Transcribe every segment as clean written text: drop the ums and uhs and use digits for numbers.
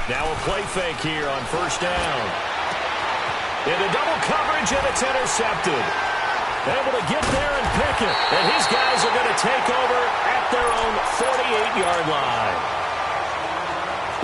Now a play fake here on first down. Into double coverage, and it's intercepted. Able to get there and pick it. And his guys are going to take over at their own 48-yard line.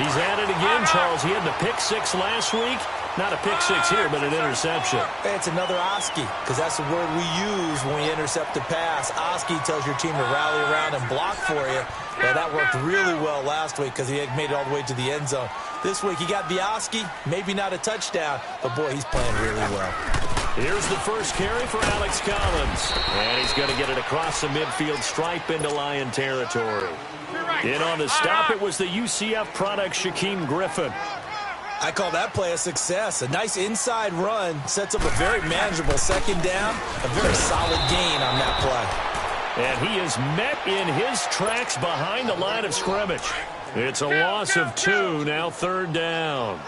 He's at it again, Charles. He had the pick six last week. Not a pick six here, but an interception. Hey, it's another Oski, because that's the word we use when we intercept a pass. Oski tells your team to rally around and block for you. Well, that worked really well last week because he had made it all the way to the end zone. This week he got the Oski, maybe not a touchdown, but boy, he's playing really well. Here's the first carry for Alex Collins. And he's going to get it across the midfield stripe into Lion territory. In on the stop, it was the UCF product, Shaquem Griffin. I call that play a success. A nice inside run sets up a very manageable second down. A very solid gain on that play. And he is met in his tracks behind the line of scrimmage. It's a loss of 2, now third down.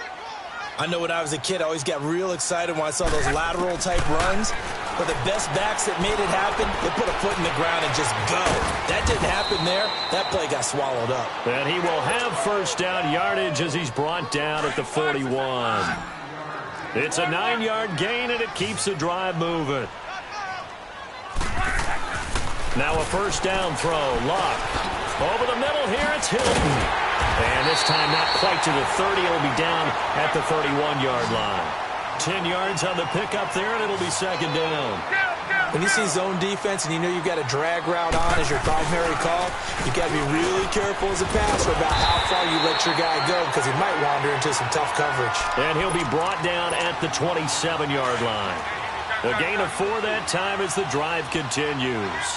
I know when I was a kid, I always got real excited when I saw those lateral-type runs. But the best backs that made it happen, they put a foot in the ground and just go. That didn't happen there. That play got swallowed up. And he will have first down yardage as he's brought down at the 41. It's a 9-yard gain, and it keeps the drive moving. Now a first down throw. Luck. Over the middle here, it's Hilton. And this time not quite to the 30. It'll be down at the 31-yard line. 10 yards on the pickup there, and it'll be second down. When you see zone defense and you know you've got a drag route on as your primary call, you've got to be really careful as a passer about how far you let your guy go because he might wander into some tough coverage. And he'll be brought down at the 27-yard line. A gain of 4 that time as the drive continues.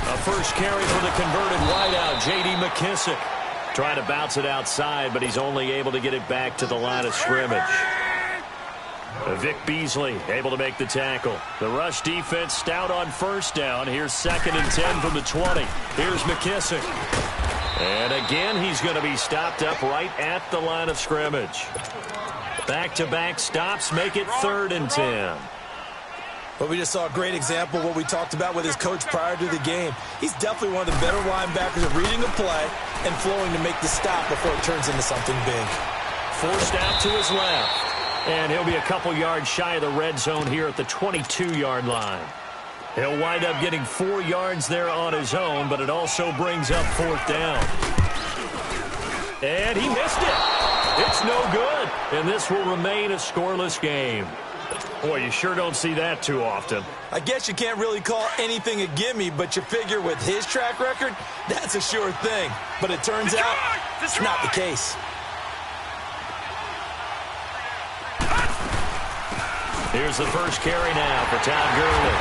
A first carry for the converted wideout, J.D. McKissick. Trying to bounce it outside, but he's only able to get it back to the line of scrimmage. Vic Beasley able to make the tackle. The rush defense stout on first down. Here's 2nd and 10 from the 20. Here's McKissick. And again, he's going to be stopped up right at the line of scrimmage. Back-to-back stops make it 3rd and 10. But we just saw a great example of what we talked about with his coach prior to the game. He's definitely one of the better linebackers at reading a play and flowing to make the stop before it turns into something big. Forced out to his left. And he'll be a couple yards shy of the red zone here at the 22-yard line. He'll wind up getting 4 yards there on his own, but it also brings up 4th down. And he missed it. It's no good. And this will remain a scoreless game. Boy, you sure don't see that too often. I guess you can't really call anything a gimme, but you figure with his track record, that's a sure thing. But it turns out it's not the case. Here's the first carry now for Todd Gurley.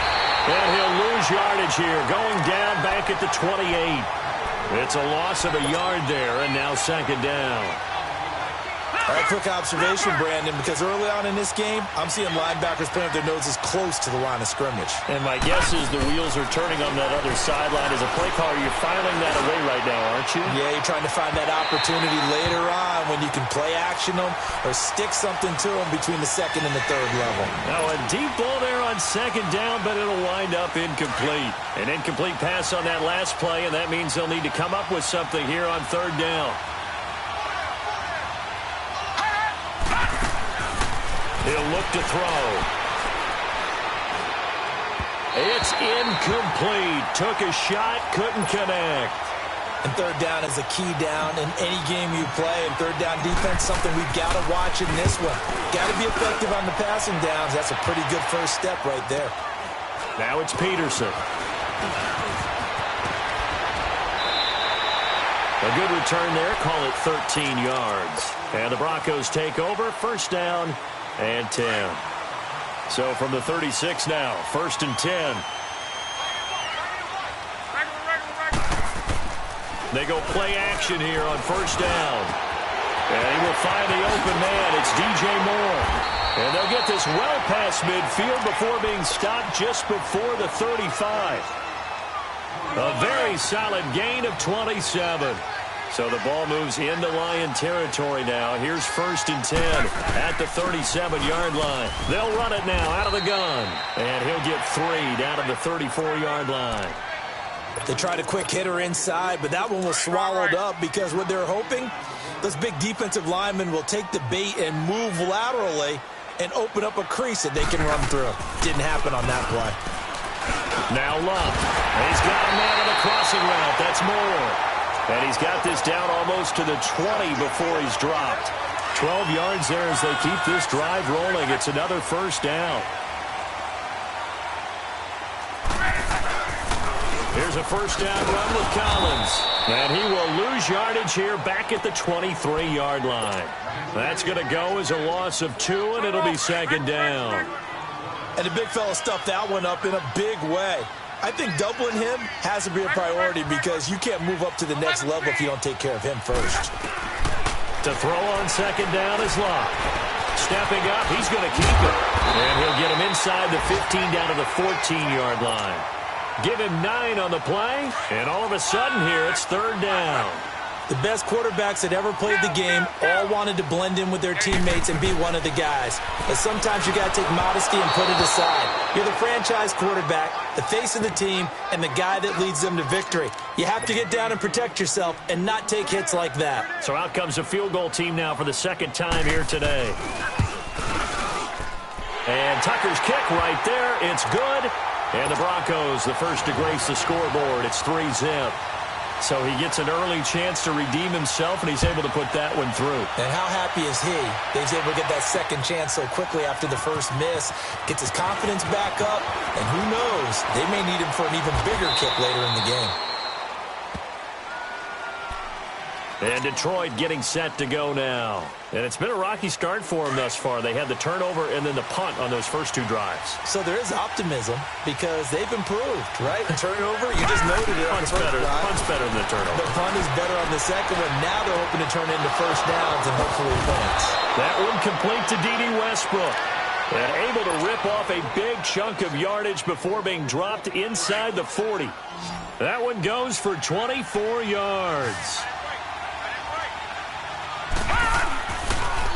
And he'll lose yardage here, going down back at the 28. It's a loss of a yard there, and now second down. All right, quick observation, Brandon, because early on in this game, I'm seeing linebackers putting up their noses close to the line of scrimmage. And my guess is the wheels are turning on that other sideline. As a play caller, you're filing that away right now, aren't you? Yeah, you're trying to find that opportunity later on when you can play action them or stick something to them between the 2nd and the 3rd level. Now a deep ball there on second down, but it'll wind up incomplete. An incomplete pass on that last play, and that means they'll need to come up with something here on 3rd down. He'll look to throw. It's incomplete. Took a shot, couldn't connect. And 3rd down is a key down in any game you play. And 3rd down defense, something we've got to watch in this one. Got to be effective on the passing downs. That's a pretty good first step right there. Now it's Peterson. A good return there. Call it 13 yards. And the Broncos take over. First down and 10. So from the 36 now, 1st and 10. They go play action here on first down. And he will find the open man. It's DJ Moore. And they'll get this well past midfield before being stopped just before the 35. A very solid gain of 27. So the ball moves into Lion territory now. Here's 1st and 10 at the 37-yard line. They'll run it now out of the gun. And he'll get 3 down at the 34-yard line. They tried a quick hitter inside, but that one was swallowed up because what they're hoping, those big defensive linemen will take the bait and move laterally and open up a crease that they can run through. Didn't happen on that play. Now Love. He's got a man on the crossing route. That's Moore. And he's got this down almost to the 20 before he's dropped. 12 yards there as they keep this drive rolling. It's another first down. Here's a first down run with Collins. And he will lose yardage here back at the 23-yard line. That's going to go as a loss of 2, and it'll be 2nd down. And the big fella stuffed that one up in a big way. I think doubling him has to be a priority because you can't move up to the next level if you don't take care of him first. To throw on 2nd down is Locke. Stepping up, he's going to keep it. And he'll get him inside the 15 down to the 14-yard line. Give him 9 on the play, and all of a sudden here it's 3rd down. The best quarterbacks that ever played the game all wanted to blend in with their teammates and be one of the guys. But sometimes you got to take modesty and put it aside. You're the franchise quarterback, the face of the team, and the guy that leads them to victory. You have to get down and protect yourself and not take hits like that. So out comes a field goal team now for the 2nd time here today. And Tucker's kick right there. It's good. And the Broncos, the first to grace the scoreboard. It's 3-zip. So he gets an early chance to redeem himself, and he's able to put that one through. And how happy is he that he's able to get that second chance so quickly after the first miss, gets his confidence back up, and who knows, they may need him for an even bigger kick later in the game. And Detroit getting set to go now. And it's been a rocky start for them thus far. They had the turnover and then the punt on those first 2 drives. So there is optimism because they've improved, right? The turnover, you just noted it. Punt's better. Punt's better than the turnover. The punt is better on the second one. Now they're hoping to turn into first downs and hopefully points. That one complete to D.D. Westbrook. And able to rip off a big chunk of yardage before being dropped inside the 40. That one goes for 24 yards.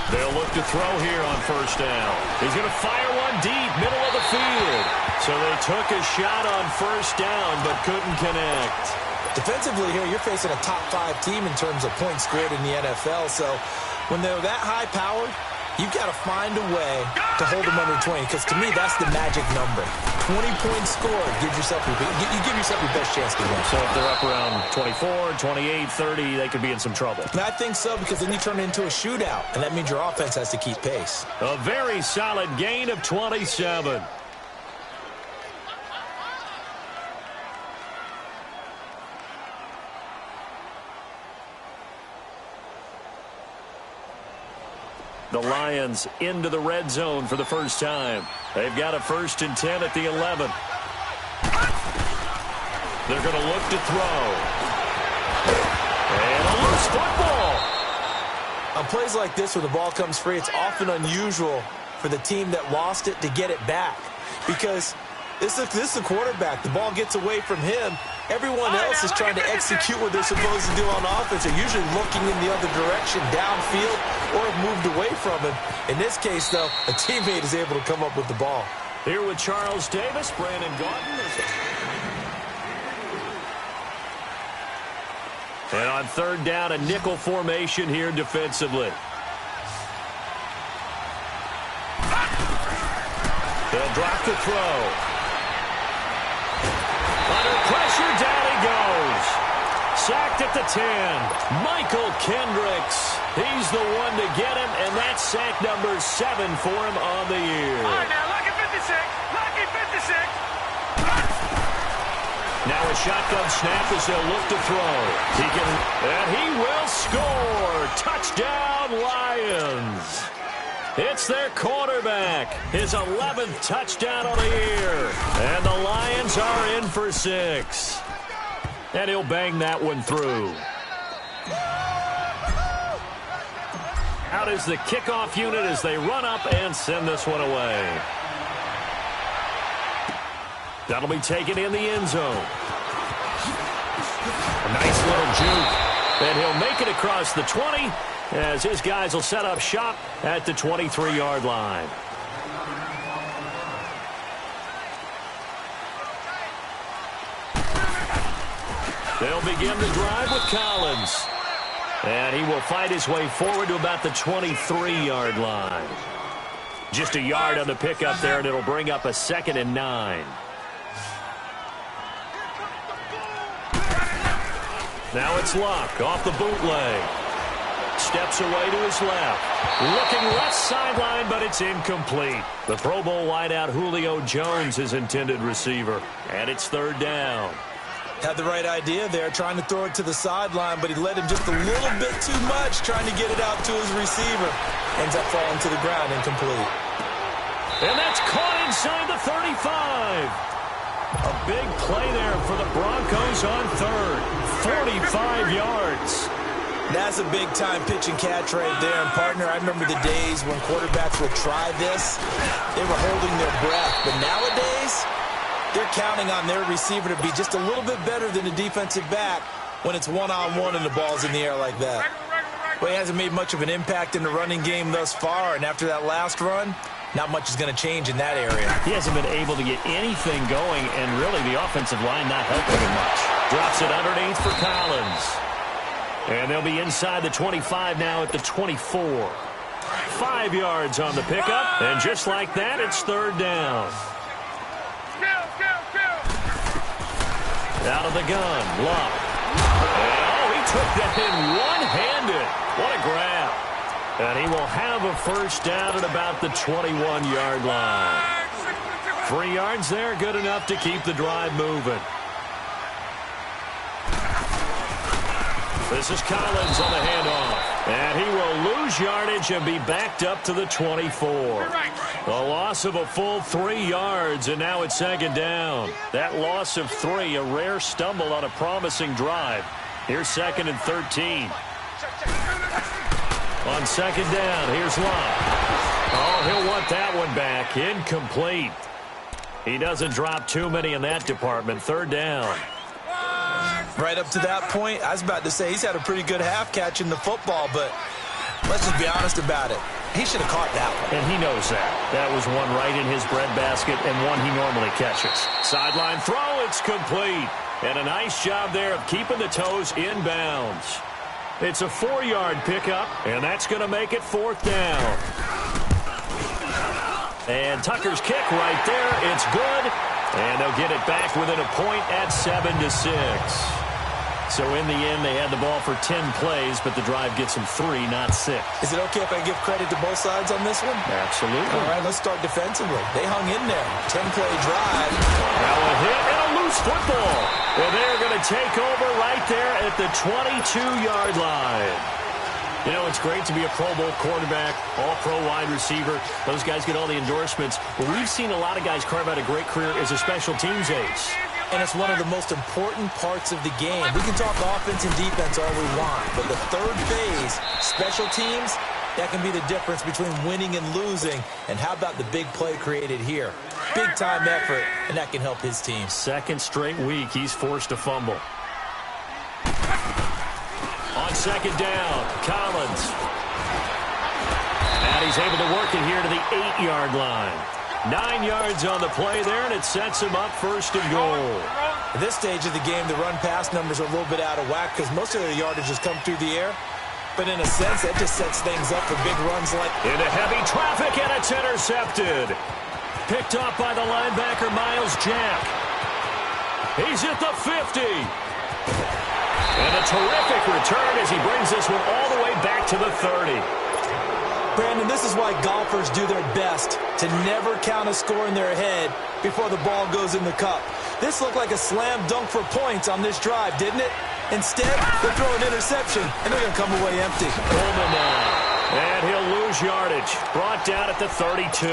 They'll look to throw here on first down. He's going to fire one deep, middle of the field. So they took a shot on first down, but couldn't connect. Defensively here, you're facing a top 5 team in terms of points scored in the NFL. So when they're that high-powered, you've got to find a way to hold them under 20, because to me, that's the magic number. 20 points scored, you give yourself your best chance to win. So if they're up around 24, 28, 30, they could be in some trouble. And I think so, because then you turn it into a shootout, and that means your offense has to keep pace. A very solid gain of 27. The Lions into the red zone for the first time. They've got a 1st and 10 at the 11. They're going to look to throw. And a loose football. On plays like this where the ball comes free, it's often unusual for the team that lost it to get it back. Because this is the quarterback. The ball gets away from him. Everyone else is trying to execute what they're supposed to do on offense. They're usually looking in the other direction, downfield, or have moved away from him. In this case, though, a teammate is able to come up with the ball. Here with Charles Davis, Brandon Gaudin. And on 3rd down, a nickel formation here defensively. They'll drop the throw. Under pressure, down he goes. Sacked at the 10. Michael Kendricks. He's the one to get him, and that's sack number 7 for him on the year. All right, now, lucky 56. Lucky 56. Now a shotgun snap as they'll look to throw. And he will score. Touchdown, Lions. It's their quarterback, his 11th touchdown of the year. And the Lions are in for 6. And he'll bang that one through. Out is the kickoff unit as they run up and send this one away. That'll be taken in the end zone. A nice little juke. And he'll make it across the 20 as his guys will set up shop at the 23-yard line. They'll begin the drive with Collins. And he will fight his way forward to about the 23-yard line. Just a yard on the pickup there, and it'll bring up a 2nd and 9. Now it's Luck off the bootleg. Steps away to his left. Looking left sideline, but it's incomplete. The Pro Bowl wideout Julio Jones, his intended receiver. And it's 3rd down. Had the right idea there, trying to throw it to the sideline, but he led him just a little bit too much, trying to get it out to his receiver. Ends up falling to the ground, incomplete. And that's caught inside the 35. A big play there for the Broncos on 3rd. 45 yards. That's a big-time pitch and catch right there. And, partner, I remember the days when quarterbacks would try this. They were holding their breath. But nowadays, they're counting on their receiver to be just a little bit better than the defensive back when it's one-on-one and the ball's in the air like that. Well, he hasn't made much of an impact in the running game thus far, and after that last run, not much is going to change in that area. He hasn't been able to get anything going, and really the offensive line not helping him much. Drops it underneath for Collins. And they'll be inside the 25 now at the 24. 5 yards on the pickup, and just like that, it's 3rd down. Out of the gun, Luck. Oh, he took that in one-handed. What a grab. And he will have a 1st down at about the 21-yard line. 3 yards there, good enough to keep the drive moving. This is Collins on the handoff. And he will lose yardage and be backed up to the 24. A loss of a full 3 yards, and now it's 2nd down. That loss of 3, a rare stumble on a promising drive. Here's 2nd and 13. On 2nd down, here's Luck. Oh, he'll want that one back. Incomplete. He doesn't drop too many in that department. 3rd down. Right up to that point, I was about to say he's had a pretty good half catching the football, but let's just be honest about it. He should have caught that one. And he knows that. That was one right in his breadbasket and one he normally catches. Sideline throw, it's complete. And a nice job there of keeping the toes in bounds. It's a 4-yard pickup, and that's going to make it 4th down. And Tucker's kick right there. It's good. And they'll get it back within a point at 7-6. So in the end, they had the ball for 10 plays, but the drive gets them 3, not 6. Is it okay if I give credit to both sides on this one? Absolutely. All right, let's start defensively. They hung in there. 10-play drive. Now a hit and a loose football. And they're going to take over right there at the 22-yard line. You know, it's great to be a Pro Bowl quarterback, all-pro wide receiver. Those guys get all the endorsements. But we've seen a lot of guys carve out a great career as a special teams ace. And it's one of the most important parts of the game. We can talk offense and defense all we want, but the 3rd phase, special teams, that can be the difference between winning and losing. And how about the big play created here? Big-time effort, and that can help his team. 2nd straight week, he's forced a fumble. On 2nd down, Collins. And he's able to work it here to the 8-yard line. 9 yards on the play there, and it sets him up 1st and goal. At this stage of the game, the run-pass numbers are a little bit out of whack because most of their yardage has come through the air. But in a sense, that just sets things up for big runs like... Into heavy traffic, and it's intercepted. Picked off by the linebacker, Miles Jack. He's at the 50. And a terrific return as he brings this one all the way back to the 30. Brandon, this is why golfers do their best to never count a score in their head before the ball goes in the cup. This looked like a slam dunk for points on this drive, didn't it? Instead, they'll throw an interception, and they're going to come away empty. Coleman now. And he'll lose yardage. Brought down at the 32.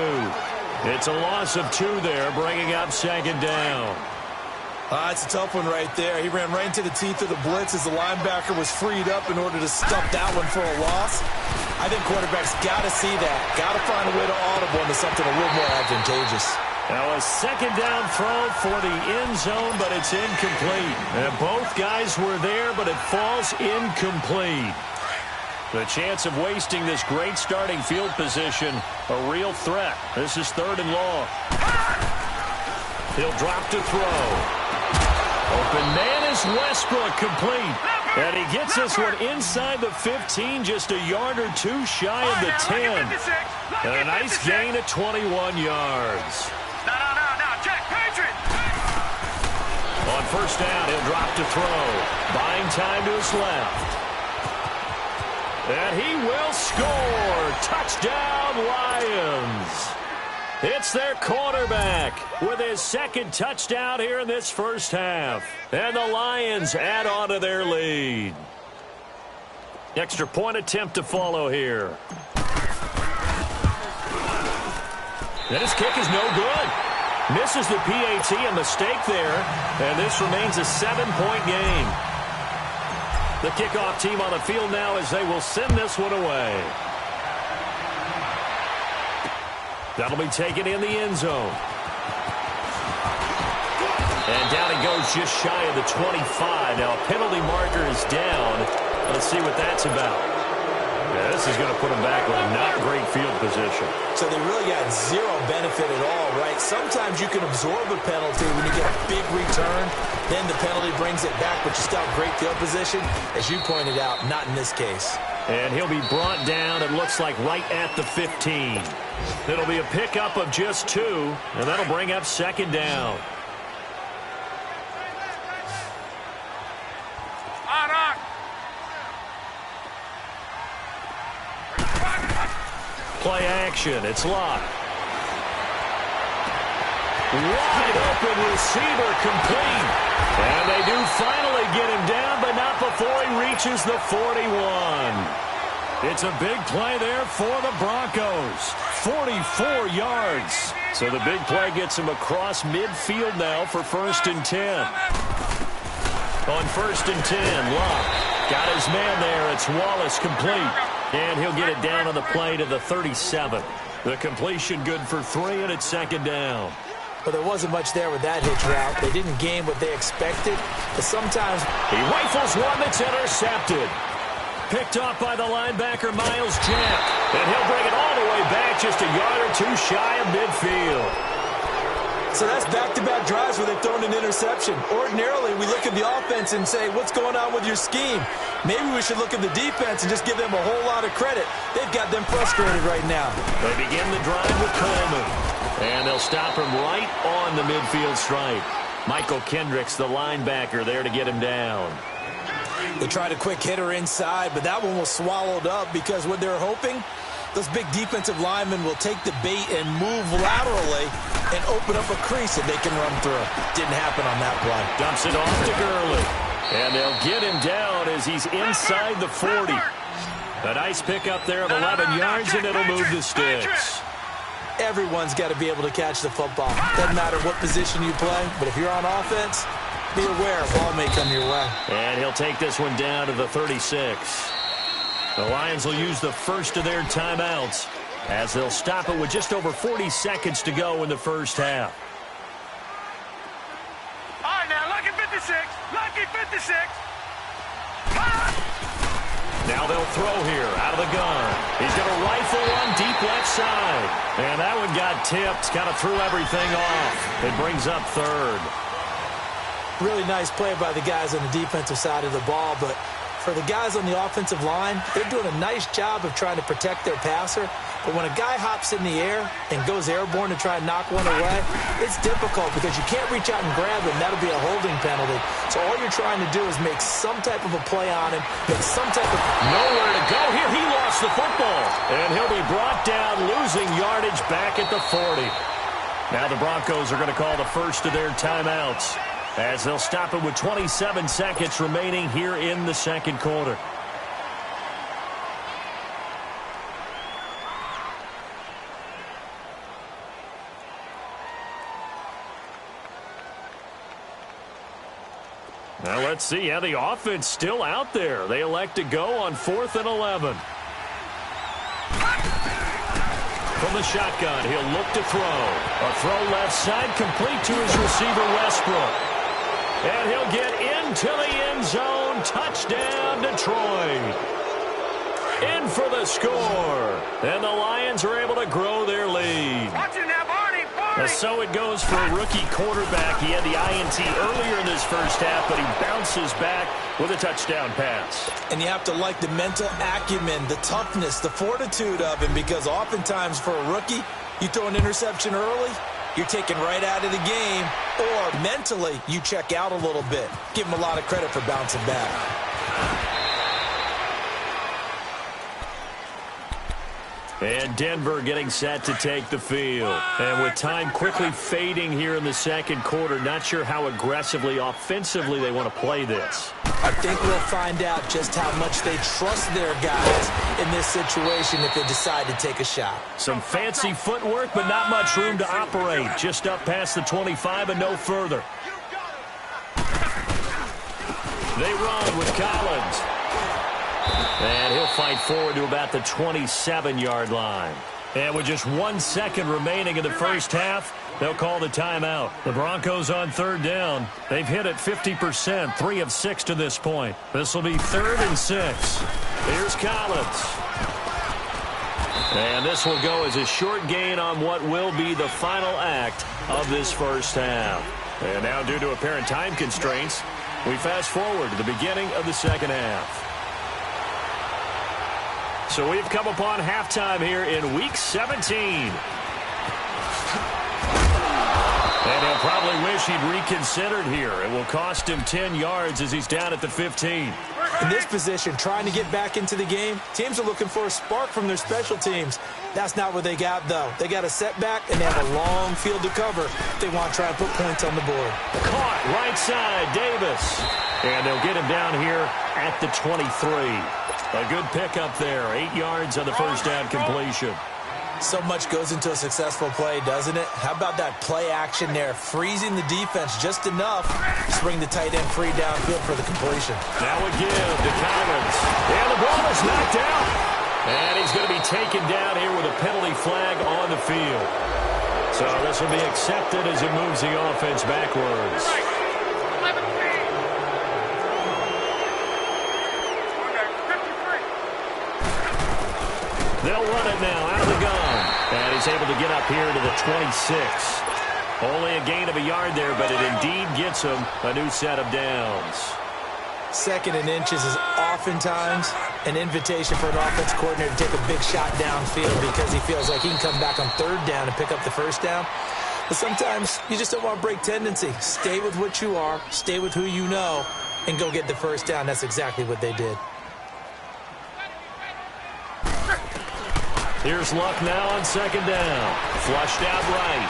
It's a loss of 2 there, bringing up 2nd down. It's a tough one right there. He ran right into the teeth of the blitz as the linebacker was freed up in order to stop that one for a loss. I think quarterbacks got to see that. Got to find a way to audible into something a little more advantageous. Now a second down throw for the end zone, but it's incomplete. And both guys were there, but it falls incomplete. The chance of wasting this great starting field position, a real threat. This is 3rd and long. He'll drop to throw. Open man is Westbrook, complete. And he gets this one inside the 15, just a yard or two shy of the 10. And a nice gain of 21 yards. No, check, Patriot. On first down, he'll drop to throw. Buying time to his left. And he will score. Touchdown, Lions. It's their quarterback with his second touchdown here in this first half. And the Lions add on to their lead. Extra point attempt to follow here. And his kick is no good. Misses the PAT, a mistake there. And this remains a 7-point game. The kickoff team on the field now as they will send this one away. That'll be taken in the end zone. And down it goes just shy of the 25. Now a penalty marker is down. Let's see what that's about. Yeah, this is going to put them back with a not great field position. So they really got zero benefit at all, right? Sometimes you can absorb a penalty when you get a big return. Then the penalty brings it back, but you still have great field position. As you pointed out, not in this case. And he'll be brought down, it looks like, right at the 15. It'll be a pickup of just 2, and that'll bring up second down. On. Play action, it's locked. Wide open receiver, complete. And they do finally get him down, but not before he reaches the 41. It's a big play there for the Broncos. 44 yards. So the big play gets him across midfield now for 1st and 10. On 1st and 10, Locke got his man there. It's Wallace, complete. And he'll get it down on the play to the 37. The completion good for 3, and it's second down. But there wasn't much there with that hitch route. They didn't gain what they expected. But sometimes he rifles one that's intercepted. Picked off by the linebacker, Miles Jack. And he'll bring it all the way back just a yard or 2 shy of midfield. So that's back-to-back drives where they've thrown an interception. Ordinarily, we look at the offense and say, what's going on with your scheme? Maybe we should look at the defense and just give them a whole lot of credit. They've got them frustrated right now. They begin the drive with Coleman. And they'll stop him right on the midfield stripe. Michael Kendricks, the linebacker, there to get him down. They tried a quick hitter inside, but that one was swallowed up because what they're hoping, those big defensive linemen will take the bait and move laterally and open up a crease that they can run through. Didn't happen on that play. Dumps it off to Gurley. And they'll get him down as he's inside the 40. A nice pickup there of 11 yards, and it'll move the sticks. Everyone's got to be able to catch the football. Doesn't matter what position you play, but if you're on offense, be aware a ball may come your way. And he'll take this one down to the 36. The Lions will use the first of their timeouts as they'll stop it with just over 40 seconds to go in the first half. All right, now, lucky 56. Lucky 56. Now they'll throw here out of the gun. He's going to rifle one deep left side. And that one got tipped, kind of threw everything off. It brings up 3rd. Really nice play by the guys on the defensive side of the ball, but for the guys on the offensive line, they're doing a nice job of trying to protect their passer. But when a guy hops in the air and goes airborne to try and knock one away, it's difficult because you can't reach out and grab him. That'll be a holding penalty. So all you're trying to do is make some type of a play on him, make some type of... Nowhere to go here. He lost the football. And he'll be brought down, losing yardage back at the 40. Now the Broncos are going to call the first of their timeouts as they'll stop it with 27 seconds remaining here in the second quarter. Now let's see how the offense still out there. They elect to go on 4th and 11. From the shotgun, he'll look to throw. A throw left side, complete to his receiver, Westbrook. And he'll get into the end zone. Touchdown, Detroit. In for the score. And the Lions are able to grow their lead. Watching now, Barney. So it goes for a rookie quarterback. He had the INT earlier in this first half, but he bounces back with a touchdown pass. And you have to like the mental acumen, the toughness, the fortitude of him, because oftentimes for a rookie, you throw an interception early, you're taken right out of the game, or mentally you check out a little bit. Give him a lot of credit for bouncing back. And Denver getting set to take the field. And with time quickly fading here in the second quarter, not sure how aggressively, offensively they want to play this. I think we'll find out just how much they trust their guys in this situation if they decide to take a shot. Some fancy footwork, but not much room to operate. Just up past the 25 and no further. They run with Collins. And he'll fight forward to about the 27-yard line. And with just 1 second remaining in the first half, they'll call the timeout. The Broncos on 3rd down. They've hit it 50%, 3 of 6 to this point. This will be 3rd and 6. Here's Collins. And this will go as a short gain on what will be the final act of this first half. And now, due to apparent time constraints, we fast forward to the beginning of the second half. So we've come upon halftime here in Week 17. And he'll probably wish he'd reconsidered here. It will cost him 10 yards as he's down at the 15. In this position, trying to get back into the game, teams are looking for a spark from their special teams. That's not what they got, though. They got a setback, and they have a long field to cover if they want to try and put points on the board. Caught right side, Davis. And they'll get him down here at the 23. A good pickup there, 8 yards on the first down completion. So much goes into a successful play, doesn't it? How about that play action there, freezing the defense just enough to bring the tight end free downfield for the completion. Now a give to Collins. And the ball is knocked out. And he's going to be taken down here with a penalty flag on the field. So this will be accepted as it moves the offense backwards. They'll run it now out of the gun. And he's able to get up here to the 26. Only a gain of a yard there, but it indeed gets him a new set of downs. 2nd and inches is oftentimes an invitation for an offense coordinator to take a big shot downfield because he feels like he can come back on 3rd down and pick up the first down. But sometimes you just don't want to break tendency. Stay with what you are, stay with who you know, and go get the first down. That's exactly what they did. Here's Luck now on 2nd down. Flushed out right.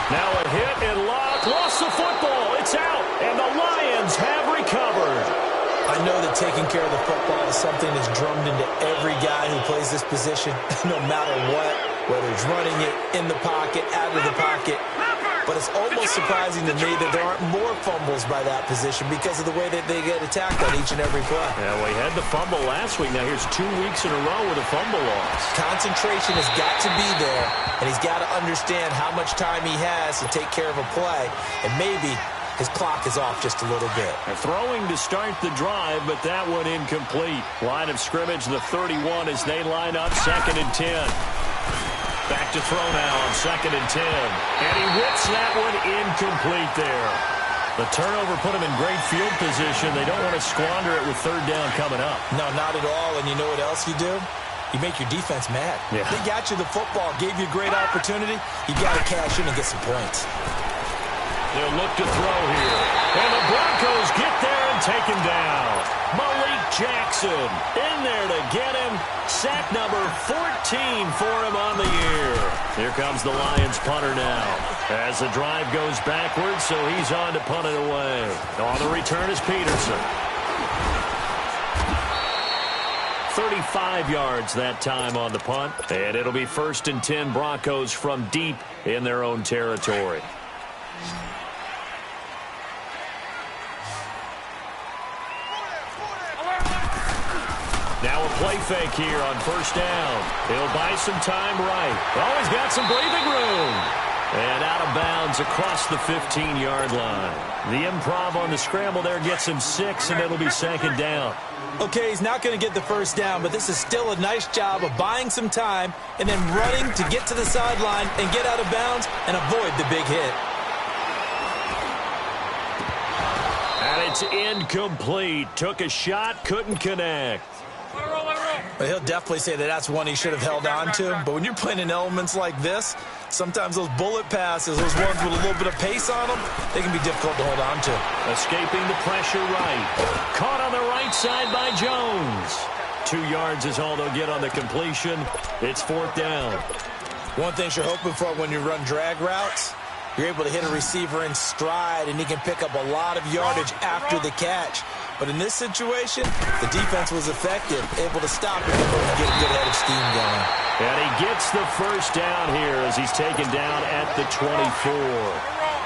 Now a hit and Luck lost the football. It's out, and the Lions have recovered. I know that taking care of the football is something that's drummed into every guy who plays this position, no matter what, whether he's running it, in the pocket, out of the pocket. But it's almost surprising to me that there aren't more fumbles by that position because of the way that they get attacked on each and every play. Yeah, we had the fumble last week. Now here's 2 weeks in a row with a fumble loss. Concentration has got to be there, and he's got to understand how much time he has to take care of a play, and maybe his clock is off just a little bit. And throwing to start the drive, but that one incomplete. Line of scrimmage, the 31 as they line up 2nd and 10. Back to throw now on 2nd and 10. And he whips that one incomplete there. The turnover put him in great field position. They don't want to squander it with 3rd down coming up. No, not at all. And you know what else you do? You make your defense mad. Yeah. They got you the football, gave you a great opportunity. You got to cash in and get some points. They'll look to throw here. And the Broncos get there and take him down. Malik Jackson in there to get him. Sack number 14 for him on the year. Here comes the Lions punter now. As the drive goes backwards, so he's on to punt it away. On the return is Peterson. 35 yards that time on the punt. And it'll be 1st and 10 Broncos from deep in their own territory. Now a play fake here on first down. He'll buy some time right. Oh, he's got some breathing room. And out of bounds across the 15-yard line. The improv on the scramble there gets him 6, and it'll be second down. Okay, he's not going to get the first down, but this is still a nice job of buying some time and then running to get to the sideline and get out of bounds and avoid the big hit. And it's incomplete. Took a shot, couldn't connect. Well, he'll definitely say that that's one he should have held on to. But when you're playing in elements like this, sometimes those bullet passes, those ones with a little bit of pace on them, they can be difficult to hold on to. Escaping the pressure right. Caught on the right side by Jones. 2 yards is all they'll get on the completion. It's fourth down. One thing you're hoping for when you run drag routes, you're able to hit a receiver in stride, and he can pick up a lot of yardage after the catch. But in this situation, the defense was effective, able to stop it and get a good head of steam going. And he gets the first down here as he's taken down at the 24.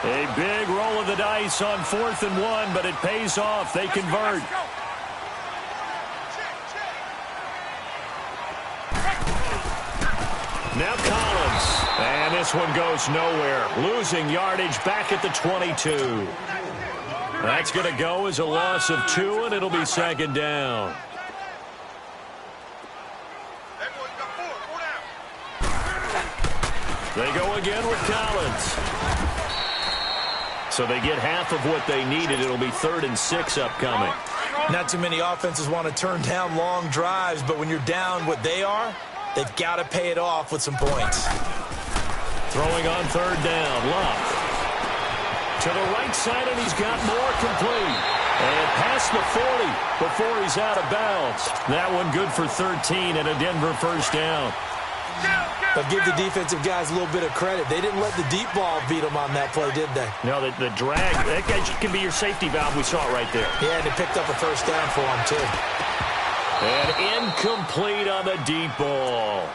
A big roll of the dice on 4th and 1, but it pays off. They convert. Now Collins. And this one goes nowhere. Losing yardage back at the 22. That's going to go as a loss of 2, and it'll be second down. They go again with Collins. So they get half of what they needed. It'll be 3rd and 6 upcoming. Not too many offenses want to turn down long drives, but when you're down what they are, they've got to pay it off with some points. Throwing on 3rd down, Love. To the right side, and he's got more complete. And past the 40 before he's out of bounds. That one good for 13 and a Denver first down. But give the defensive guys a little bit of credit. They didn't let the deep ball beat them on that play, did they? No, the drag, that guy can be your safety valve. We saw it right there. Yeah, and they picked up a first down for him, too. And incomplete on the deep ball.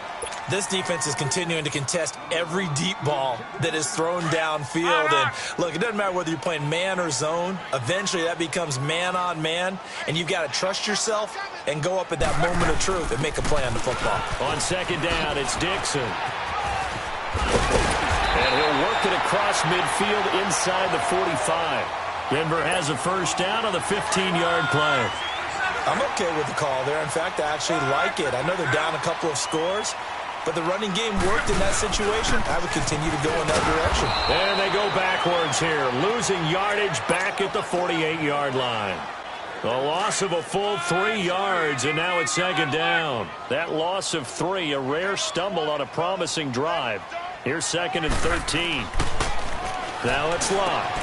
This defense is continuing to contest every deep ball that is thrown downfield. And, look, it doesn't matter whether you're playing man or zone. Eventually, that becomes man-on-man, and you've got to trust yourself and go up at that moment of truth and make a play on the football. On second down, it's Dixon. And he'll work it across midfield inside the 45. Denver has a first down on the 15-yard play. I'm okay with the call there. In fact, I actually like it. I know they're down a couple of scores, but the running game worked in that situation. I would continue to go in that direction. And they go backwards here, losing yardage back at the 48-yard line. The loss of a full 3 yards, and now it's second down. That loss of 3, a rare stumble on a promising drive. Here's 2nd and 13. Now it's Locke.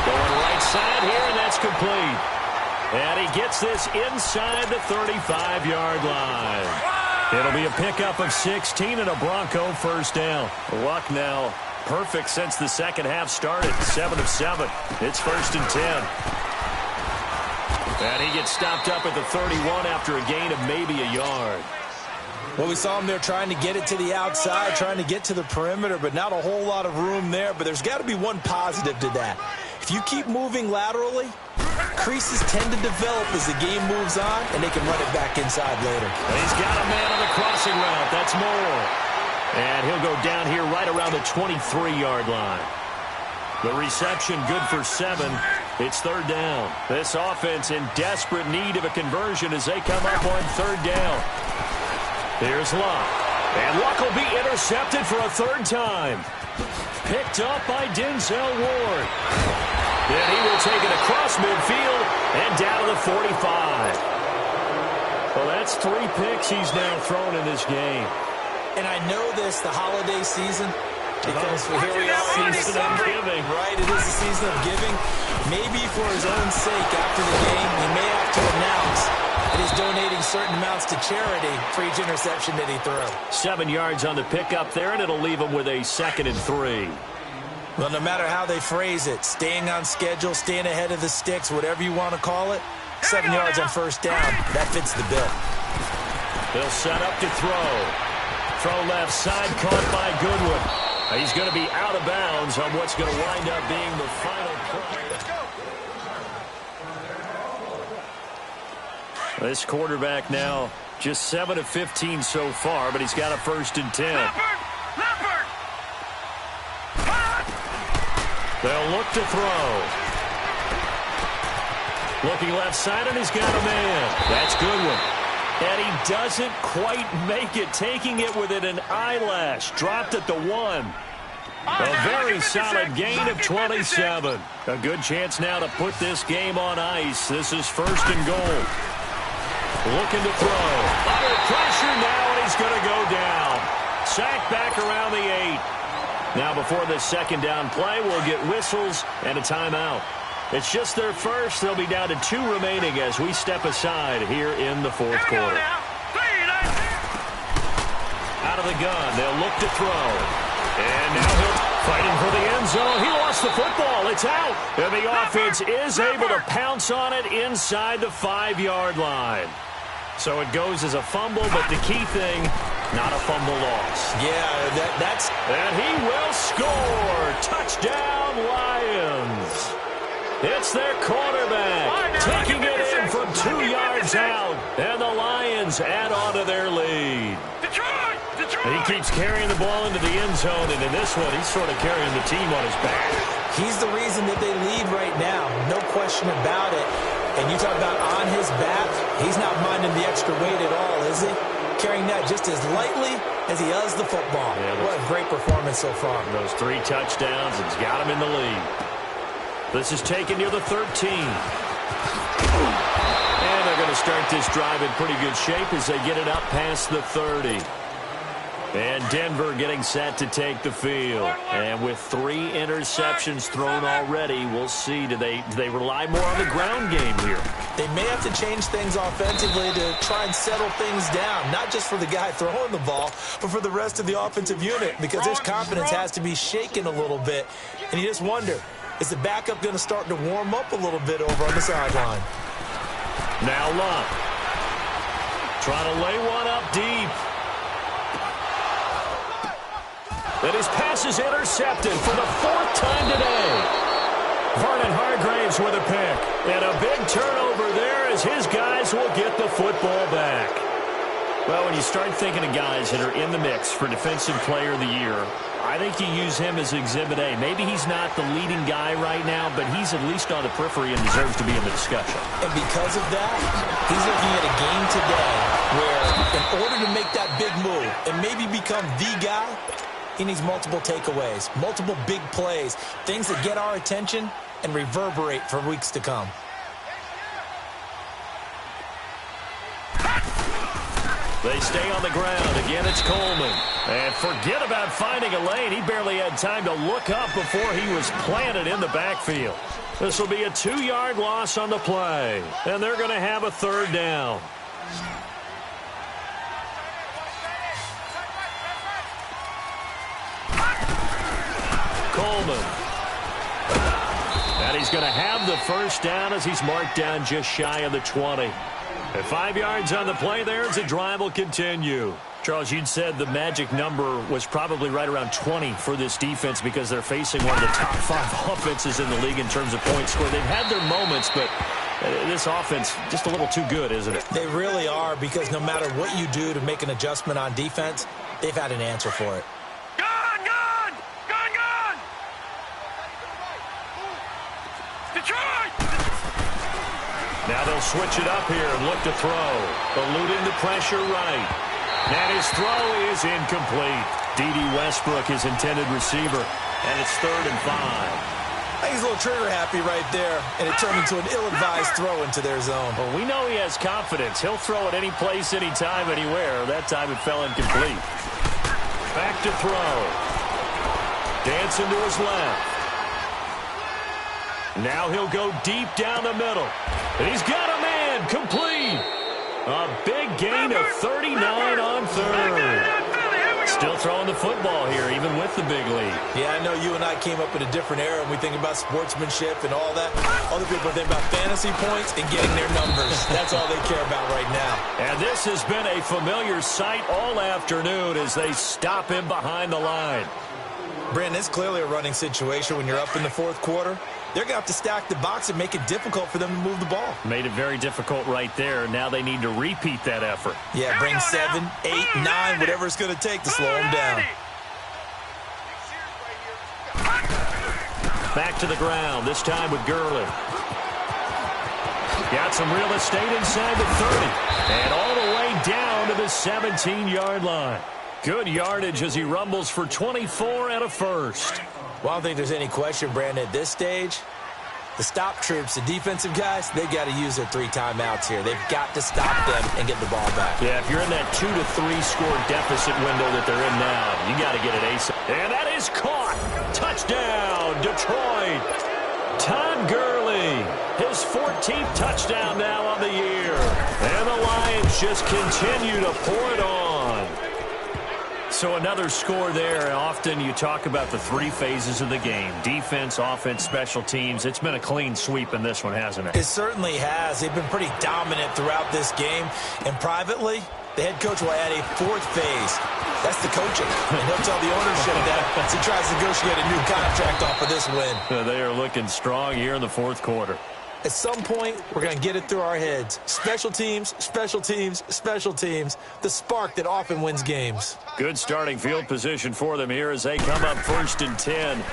Going right side here, and that's complete. And he gets this inside the 35-yard line. It'll be a pickup of 16 and a Bronco first down. Luck now perfect since the second half started. 7 of 7. It's 1st and 10. And he gets stopped up at the 31 after a gain of maybe a yard. Well, we saw him there trying to get it to the outside, trying to get to the perimeter, but not a whole lot of room there. But there's got to be one positive to that. If you keep moving laterally, creases tend to develop as the game moves on, and they can run it back inside later. And he's got a man on the crossing route. That's Moore. And he'll go down here right around the 23-yard line. The reception good for 7. It's 3rd down. This offense in desperate need of a conversion as they come up on 3rd down. Here's Luck. And Luck will be intercepted for a 3rd time. Picked up by Denzel Ward. Then he will take it across midfield and down to the 45. Well, that's 3 picks he's now thrown in this game. And I know this, the holiday season, because here we are in December, giving. Right, it is the season of giving. Maybe for his own sake after the game, he may have to announce that he's donating certain amounts to charity for each interception that he threw. 7 yards on the pickup there, and it'll leave him with a 2nd and 3. Well, no matter how they phrase it, staying on schedule, staying ahead of the sticks, whatever you want to call it, 7 yards on first down, that fits the bill. They'll set up to throw. Throw left side, caught by Goodwin. He's going to be out of bounds on what's going to wind up being the final play. This quarterback now Just 7 of 15 so far, but he's got a 1st and 10. Leopard! They'll look to throw. Looking left side, and he's got a man. That's a good one. And he doesn't quite make it, taking it within an eyelash. Dropped at the 1. A very solid gain of 27. A good chance now to put this game on ice. This is 1st and goal. Looking to throw. Under pressure now, and he's going to go down. Sacked back around the 8. Now before this 2nd down play, we'll get whistles and a timeout. It's just their first. They'll be down to 2 remaining as we step aside here in the 4th quarter. Out of the gun, they'll look to throw. And now he'll fighting for the end zone. He lost the football. It's out. And the offense is able to pounce on it inside the 5-yard line. So it goes as a fumble, but the key thing, not a fumble loss. Yeah, that's... And he will score. Touchdown, Lions. It's their quarterback taking it in from 2 yards out. And the Lions add on to their lead. He keeps carrying the ball into the end zone, and in this one, he's sort of carrying the team on his back. He's the reason that they lead right now. No question about it. And you talk about on his back, he's not minding the extra weight at all, is he? Carrying that just as lightly as he does the football. Yeah, what a great performance so far. Those 3 touchdowns, and he's got him in the lead. This is taken near the 13. And they're going to start this drive in pretty good shape as they get it up past the 30. And Denver getting set to take the field. And with 3 interceptions thrown already, we'll see. Do they rely more on the ground game here? They may have to change things offensively to try and settle things down. Not just for the guy throwing the ball, but for the rest of the offensive unit. Because his confidence has to be shaken a little bit. And you just wonder, is the backup going to start to warm up a little bit over on the sideline? Now Luck. Trying to lay one up deep. And his pass is intercepted for the 4th time today. Vernon Hargraves with a pick. And a big turnover there as his guys will get the football back. Well, when you start thinking of guys that are in the mix for Defensive Player of the Year, I think you use him as Exhibit A. Maybe he's not the leading guy right now, but he's at least on the periphery and deserves to be in the discussion. And because of that, he's looking at a game today where in order to make that big move and maybe become the guy, he needs multiple takeaways, multiple big plays, things that get our attention and reverberate for weeks to come. They stay on the ground. Again, it's Coleman. And forget about finding a lane. He barely had time to look up before he was planted in the backfield. This will be a 2-yard loss on the play. And they're going to have a 3rd down. Coleman. And he's going to have the 1st down as he's marked down just shy of the 20. At 5 yards on the play there as the drive will continue. Charles, you'd said the magic number was probably right around 20 for this defense because they're facing one of the top 5 offenses in the league in terms of points scored. They've had their moments, but this offense just a little too good, isn't it? They really are, because no matter what you do to make an adjustment on defense, they've had an answer for it. Now they'll switch it up here and look to throw. Eluding the pressure right. And his throw is incomplete. D.D. Westbrook, his intended receiver. And it's 3rd and 5. I think he's a little trigger happy right there. And it turned into an ill-advised throw into their zone. Well, we know he has confidence. He'll throw it any place, anytime, anywhere. That time it fell incomplete. Back to throw. Dancing to his left. Now he'll go deep down the middle. And he's got a man complete. A big gain of 39 on 3rd. Still throwing the football here, even with the big lead. Yeah, I know you and I came up in a different era, and we think about sportsmanship and all that. Other people think about fantasy points and getting their numbers. That's all they care about right now. And this has been a familiar sight all afternoon as they stop him behind the line. Brandon, it's clearly a running situation when you're up in the fourth quarter. They're going to have to stack the box and make it difficult for them to move the ball. Made it very difficult right there. Now they need to repeat that effort. Yeah, bring 7, 8, 9, whatever it's going to take to slow them down. Back to the ground, this time with Gurley. Got some real estate inside the 30. And all the way down to the 17-yard line. Good yardage as he rumbles for 24 and a first. Well, I don't think there's any question, Brandon, at this stage. The stop troops, the defensive guys, they got to use their 3 timeouts here. They've got to stop them and get the ball back. Yeah, if you're in that 2 to 3 score deficit window that they're in now, you got to get it ASAP. And that is caught. Touchdown, Detroit. Todd Gurley, his 14th touchdown now on the year. And the Lions just continue to pour it on. So another score there. Often you talk about the 3 phases of the game. Defense, offense, special teams. It's been a clean sweep in this one, hasn't it? It certainly has. They've been pretty dominant throughout this game. And privately, the head coach will add a 4th phase. That's the coaching. And he'll tell the ownership that as he tries to negotiate a new contract off of this win. They are looking strong here in the fourth quarter. At some point, we're going to get it through our heads. Special teams, special teams, special teams. The spark that often wins games. Good starting field position for them here as they come up 1st and 10.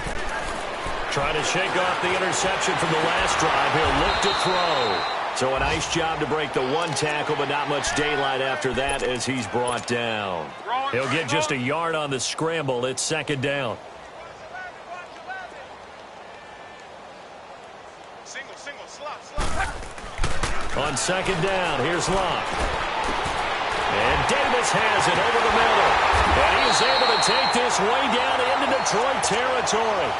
Trying to shake off the interception from the last drive. He'll look to throw. So a nice job to break the 1 tackle, but not much daylight after that as he's brought down. He'll get just a yard on the scramble. It's 2nd down. On 2nd down, here's Locke. And Davis has it over the middle. And he is able to take this way down into Detroit territory.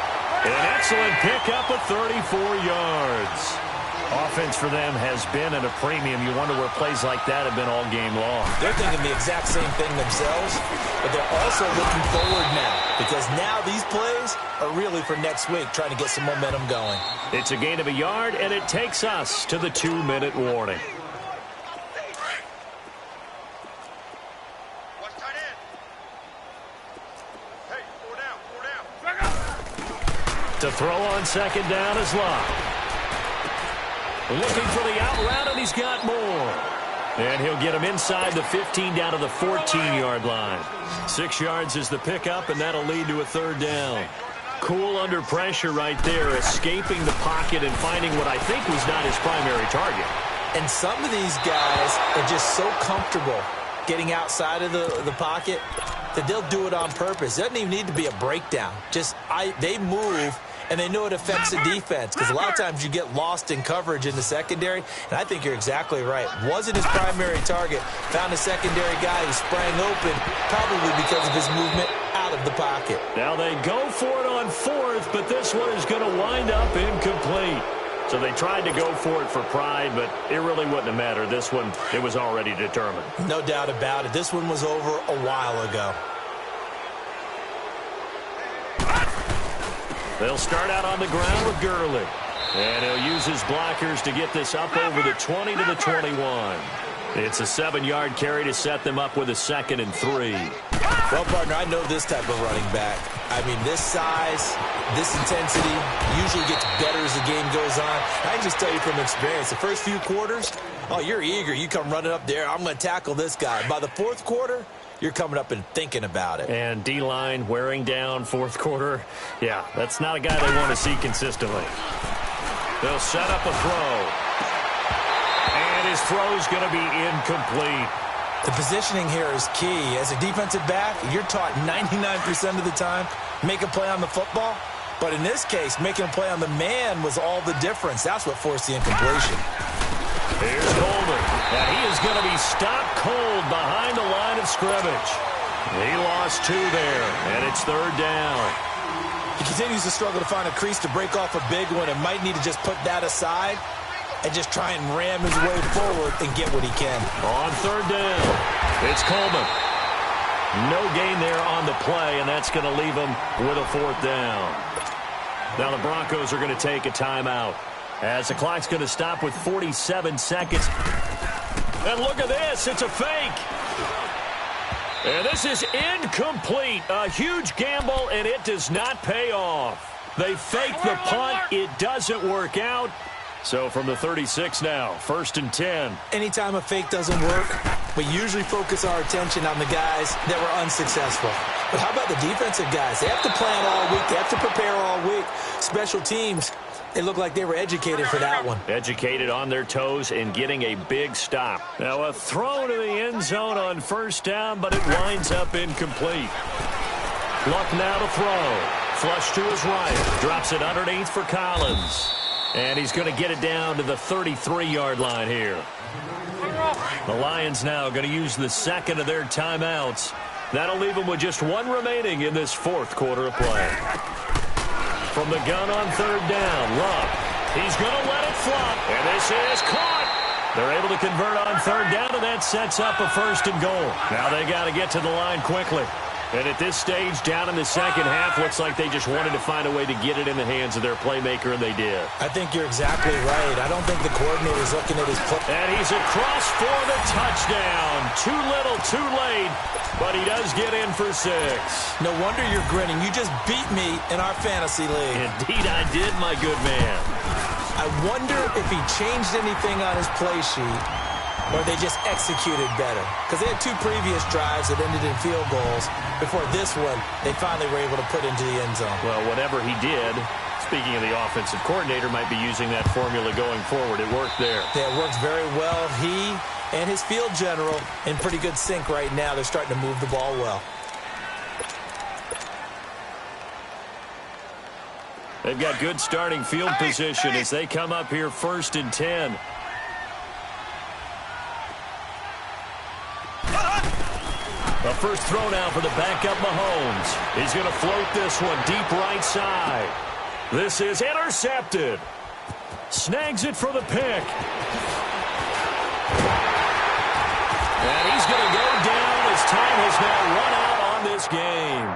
An excellent pickup of 34 yards. Offense for them has been at a premium. You wonder where plays like that have been all game long. They're thinking the exact same thing themselves, but they're also looking forward now because now these plays are really for next week, trying to get some momentum going. It's a gain of a yard, and it takes us to the 2-minute warning. To throw on 2nd down is Locke. Looking for the out route, and he's got more. And he'll get him inside the 15 down to the 14-yard line. 6 yards is the pickup, and that'll lead to a 3rd down. Cool under pressure right there, escaping the pocket and finding what I think was not his primary target. And some of these guys are just so comfortable getting outside of the pocket that they'll do it on purpose. It doesn't even need to be a breakdown. They move, and they know it affects the defense because a lot of times you get lost in coverage in the secondary, and I think you're exactly right. Wasn't his primary target. Found a secondary guy who sprang open, probably because of his movement out of the pocket. Now they go for it on 4th, but this one is going to wind up incomplete. So they tried to go for it for pride, but it really wouldn't have mattered. This one, it was already determined. No doubt about it. This one was over a while ago. They'll start out on the ground with Gurley. And he'll use his blockers to get this up over the 20 to the 21. It's a 7-yard carry to set them up with a 2nd and 3. Well, partner, I know this type of running back. I mean, this size, this intensity usually gets better as the game goes on. I can just tell you from experience, the first few quarters, oh, you're eager. You come running up there, I'm going to tackle this guy. By the 4th quarter, you're coming up and thinking about it. And D-line wearing down 4th quarter. Yeah, that's not a guy they want to see consistently. They'll set up a throw. And his throw's going to be incomplete. The positioning here is key. As a defensive back, you're taught 99% of the time, make a play on the football. But in this case, making a play on the man was all the difference. That's what forced the incompletion. Here's Golden. And he is going to be stopped cold behind the line of scrimmage. He lost 2 there, and it's 3rd down. He continues to struggle to find a crease to break off a big one and might need to just put that aside and just try and ram his way forward and get what he can. On 3rd down, it's Coleman. No gain there on the play, and that's going to leave him with a 4th down. Now the Broncos are going to take a timeout as the clock's going to stop with 47 seconds. And look at this. It's a fake. And this is incomplete. A huge gamble, and it does not pay off. They fake the punt. It doesn't work out. So from the 36 now, 1st and 10. Anytime a fake doesn't work, we usually focus our attention on the guys that were unsuccessful. But how about the defensive guys? They have to plan all week. They have to prepare all week. Special teams, they look like they were educated for that one. Educated on their toes and getting a big stop. Now a throw to the end zone on 1st down, but it winds up incomplete. Luck now to throw. Flush to his right. Drops it underneath for Collins. And he's going to get it down to the 33-yard line here. The Lions now going to use the second of their timeouts. That'll leave them with just one remaining in this 4th quarter of play. From the gun on 3rd down, Luck. He's going to let it flop. And this is caught. They're able to convert on 3rd down, and that sets up a 1st and goal. Now they got to get to the line quickly. And at this stage, down in the second half, looks like they just wanted to find a way to get it in the hands of their playmaker, and they did. I think you're exactly right. I don't think the coordinator's looking at his play. And he's across for the touchdown. Too little, too late, but he does get in for 6. No wonder you're grinning. You just beat me in our fantasy league. Indeed I did, my good man. I wonder if he changed anything on his play sheet, or they just executed better. Because they had 2 previous drives that ended in field goals. Before this one, they finally were able to put into the end zone. Well, whatever he did, speaking of the offensive coordinator, might be using that formula going forward. It worked there. Yeah, it works very well. He and his field general in pretty good sync right now. They're starting to move the ball well. They've got good starting field position as they come up here 1st and 10. A first throw now for the backup Mahomes. He's going to float this one deep right side. This is intercepted. Snags it for the pick. And he's going to go down as time has now run out on this game.